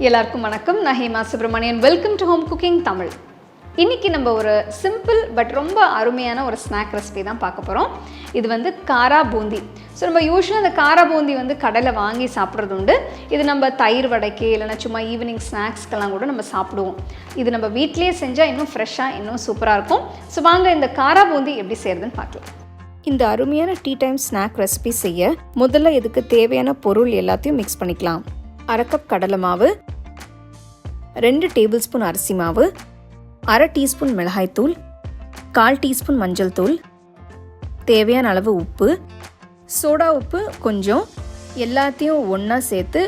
எல்லாருக்கும் வணக்கம். நான் Hema Subramanian. Welcome to home cooking Tamil. இன்றைக்கி நம்ம ஒரு சிம்பிள் பட் ரொம்ப அருமையான ஒரு ஸ்நாக் ரெசிபி தான் பார்க்க போகிறோம். இது வந்து காரா பூந்தி. ஸோ நம்ம யூஸ்வலாக அந்த காரா பூந்தி வந்து கடையில் வாங்கி சாப்பிட்றது உண்டு. இது நம்ம தயிர் வடைக்கு இல்லைனா சும்மா ஈவினிங் ஸ்நாக்ஸ்க்கெல்லாம் கூட நம்ம சாப்பிடுவோம். இது நம்ம வீட்லேயே செஞ்சால் இன்னும் ஃப்ரெஷ்ஷாக இன்னும் சூப்பராக இருக்கும். ஸோ வாங்க இந்த காரா பூந்தி எப்படி செய்கிறதுன்னு பார்க்கலாம். இந்த அருமையான டீ டைம் ஸ்நாக் ரெசிபி செய்ய முதல்ல இதுக்கு தேவையான பொருள் எல்லாத்தையும் மிக்ஸ் பண்ணிக்கலாம். 1/2 கப் கடலை மாவு, 2 டேபிள் ஸ்பூன் அரிசி மாவு, 1/2 டீஸ்பூன் மிளகாய்த்தூள், 1/4 டீஸ்பூன் மஞ்சள் தூள், தேவையான அளவு உப்பு, சோடா உப்பு கொஞ்சம், எல்லாத்தையும் ஒன்றா சேர்த்து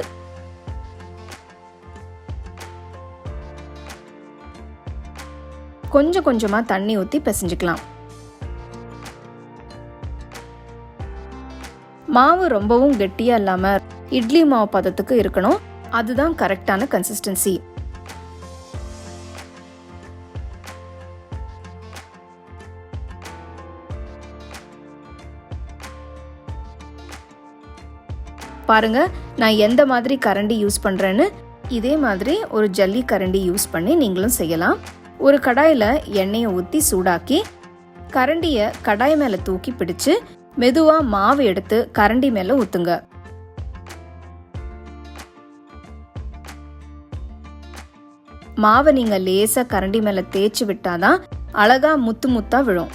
கொஞ்சம் கொஞ்சமாக தண்ணி ஊற்றி பிசைஞ்சுக்கலாம். மாவு ரொம்பவும் கெட்டியாக இல்லாமல் இட்லி மாவு பதத்துக்கு இருக்கணும். அதுதான் கரெக்டான கன்சிஸ்டன்சி. பாருங்க, நான் எந்த மாதிரி கரண்டி யூஸ் பண்ணுறேன்னு. இதே மாதிரி ஒரு ஜல்லி கரண்டி யூஸ் பண்ணி நீங்களும் செய்யலாம். ஒரு கடாயில் எண்ணெயை ஊற்றி சூடாக்கி கரண்டியை கடாய் மேலே தூக்கி பிடிச்சு மெதுவாக மாவு எடுத்து கரண்டி மேலே ஊற்றுங்க. மாவை நீங்கள் லேசாக கரண்டி மேலே தேய்ச்சி விட்டாதான் அழகா முத்து முத்தா விழும்.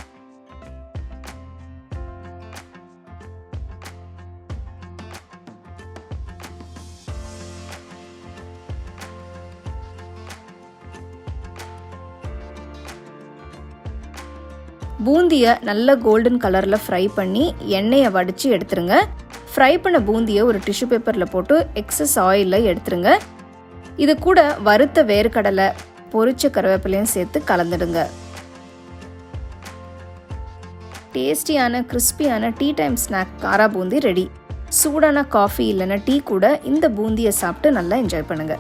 பூந்தியை நல்ல கோல்டன் கலரில் ஃப்ரை பண்ணி எண்ணெயை வடித்து எடுத்துருங்க. ஃப்ரை பண்ண பூந்தியை ஒரு டிஷ்யூ பேப்பரில் போட்டு எக்ஸஸ் ஆயிலில் எடுத்துருங்க. இது கூட வறுத்த வேர்க்கடலை, பொரிச்ச கருவேப்பிலையும் சேர்த்து கலந்துடுங்க. டேஸ்டியான கிறிஸ்பியான டீ டைம் ஸ்நாக் காரா பூந்தி ரெடி. சூடான காஃபி இல்லைன்னா டீ கூட இந்த பூந்தியை சாப்பிட்டு நல்லா என்ஜாய் பண்ணுங்க.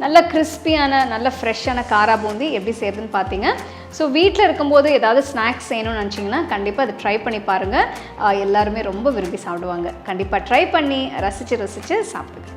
நல்ல கிறிஸ்பியான நல்ல ஃப்ரெஷ்ஷான காரா பூந்தி எப்படி செய்யறதுன்னு பார்த்தீங்க. ஸோ வீட்டில் இருக்கும்போது ஏதாவது ஸ்நாக்ஸ் செய்யணும்னு நினச்சிங்கன்னா கண்டிப்பாக அதை ட்ரை பண்ணி பாருங்கள். எல்லாருமே ரொம்ப விரும்பி சாப்பிடுவாங்க. கண்டிப்பாக ட்ரை பண்ணி ரசித்து சாப்பிடுங்க.